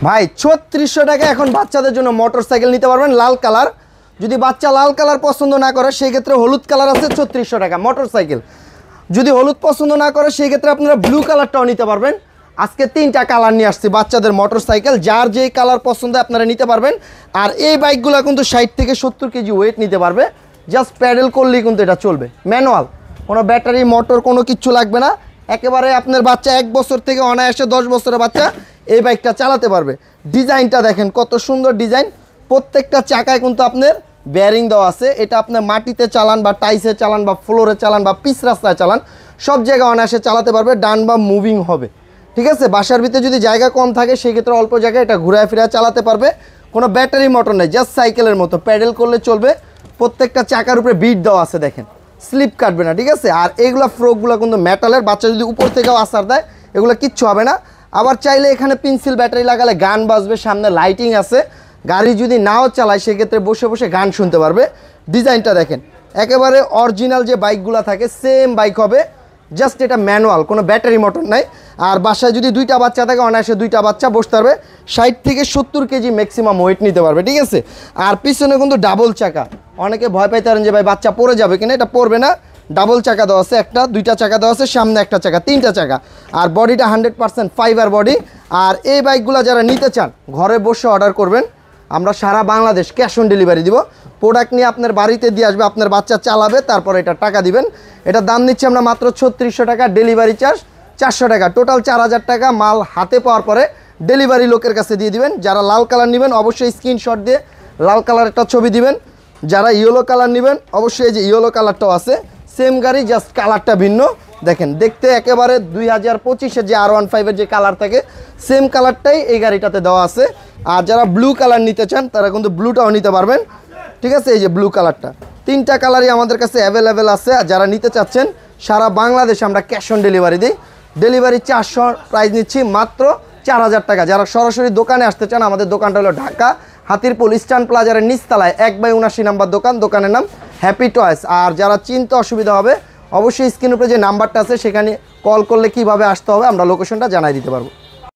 ভাই 3600 টাকা এখন বাচ্চাদের জন্য মোটরসাইকেল নিতে পারবেন লাল কালার। যদি বাচ্চা লাল কালার পছন্দ না করে সেই ক্ষেত্রে হলুদ কালার আছে 3600 টাকা মোটরসাইকেল। যদি হলুদ পছন্দ না করে সেই ক্ষেত্রে আপনারা ব্লু কালারটাও নিতে পারবেন। আজকে 3টা কালার নিয়ে আসছি বাচ্চাদের মোটরসাইকেল, যার যেই কালার পছন্দ আপনারা নিতে পারবেন। আর এই বাইকগুলো কিন্তু 60 থেকে 70 কেজি ওয়েট নিতে পারবে, জাস্ট প্যাডেল করলেই কিন্তু এটা চলবে। ম্যানুয়াল, কোনো ব্যাটারি মোটর কোনো কিচ্ছু লাগবে না। একেবারে আপনার বাচ্চা 1 বছর থেকে অনায়াসে 10 বছরের বাচ্চা এই বাইকটা চালাতে পারবে। ডিজাইনটা দেখেন কত সুন্দর ডিজাইন, প্রত্যেকটা চাকায় কিন্তু আপনার বেয়ারিং দেওয়া আছে। এটা আপনার মাটিতে চালান বা টাইসে চালান বা ফ্লোরে চালান বা পিচ রাস্তায় চালান, সব জায়গায় অনায়াসে চালাতে পারবে, ডান বা মুভিং হবে। ঠিক আছে, বাসার ভিতরে যদি জায়গা কম থাকে সেক্ষেত্রে অল্প জায়গায় এটা ঘুরায় ফিরে চালাতে পারবে। কোনো ব্যাটারি মোটর নেই, জাস্ট সাইকেলের মতো প্যাডেল করলে চলবে। প্রত্যেকটা চাকার উপরে বিট দেওয়া আছে দেখেন, স্লিপ কাটবে না। ঠিক আছে, আর এইগুলো ফ্রোকগুলো কিন্তু মেটালের, বাচ্চা যদি উপর থেকেও আসার দেয় এগুলো কিচ্ছু হবে না। আবার চাইলে এখানে পেন্সিল ব্যাটারি লাগালে গান বাজবে, সামনে লাইটিং আছে। গাড়ি যদি নাও চালায় সেক্ষেত্রে বসে বসে গান শুনতে পারবে। ডিজাইনটা দেখেন একেবারে অরিজিনাল যে বাইকগুলো থাকে সেম বাইক হবে, জাস্ট এটা ম্যানুয়াল, কোনো ব্যাটারি মোটর নাই। আর বাসায় যদি 2টা বাচ্চা থাকে অনায়াসে 2টা বাচ্চা বসতে পারবে, 60 থেকে 70 কেজি ম্যাক্সিমাম ওয়েট নিতে পারবে। ঠিক আছে, আর পিছনে কিন্তু ডাবল চাকা। অনেকে ভয় পাইতারেন যে ভাই বাচ্চা পড়ে যাবে কিনা, এটা পড়বে না। ডাবল চাকা দেওয়া আছে, 2টা চাকা দেওয়া আছে, সামনে 1টা চাকা, 3টা চাকা। আর বডিটা 100% ফাইবার বডি। আর এই বাইকগুলো যারা নিতে চান ঘরে বসে অর্ডার করবেন, আমরা সারা বাংলাদেশ ক্যাশ অন ডেলিভারি দিব। প্রোডাক্ট নিয়ে আপনার বাড়িতে দিয়ে আসবে, আপনার বাচ্চা চালাবে, তারপরে এটা টাকা দিবেন। এটার দাম নিচ্ছি আমরা মাত্র 3600 টাকা, ডেলিভারি চার্জ 400 টাকা, টোটাল 4000 টাকা। মাল হাতে পাওয়ার পরে ডেলিভারি লোকের কাছে দিয়ে দিবেন। যারা লাল কালার নেবেন অবশ্যই স্ক্রিনশট দিয়ে লাল কালার একটা ছবি দিবেন। যারা ইয়েলো কালার নেবেন অবশ্যই এই যে ইয়েলো কালারটাও আছে, সেম গাড়ি জাস্ট কালারটা ভিন্ন। দেখেন দেখতে একেবারে 2025-এর যে R15-এর যে কালার থাকে সেম কালারটাই এই গাড়িটাতে দেওয়া আছে। আর যারা ব্লু কালার নিতে চান তারা কিন্তু ব্লুটাও নিতে পারবেন। ঠিক আছে, এই যে ব্লু কালারটা, 3টা কালারই আমাদের কাছে অ্যাভেলেবেল আছে। আর যারা নিতে চাচ্ছেন সারা বাংলাদেশে আমরা ক্যাশ অন ডেলিভারি দিই। ডেলিভারি 400, প্রাইস নিচ্ছি মাত্র 4000 টাকা। যারা সরাসরি দোকানে আসতে চান, আমাদের দোকানটা হলো ঢাকা হাতিরপুল ইস্টার্ন প্লাজারের নিচতলায় 1/79 নাম্বার দোকান, দোকানের নাম হ্যাপি টয়েস। আর যারা চিনতে অসুবিধা হবে অবশ্যই স্ক্রিনের উপরে যে নাম্বারটা আছে সেখানে কল করলে কিভাবে আসতে হবে আমরা লোকেশনটা জানাই দিতে পারবো।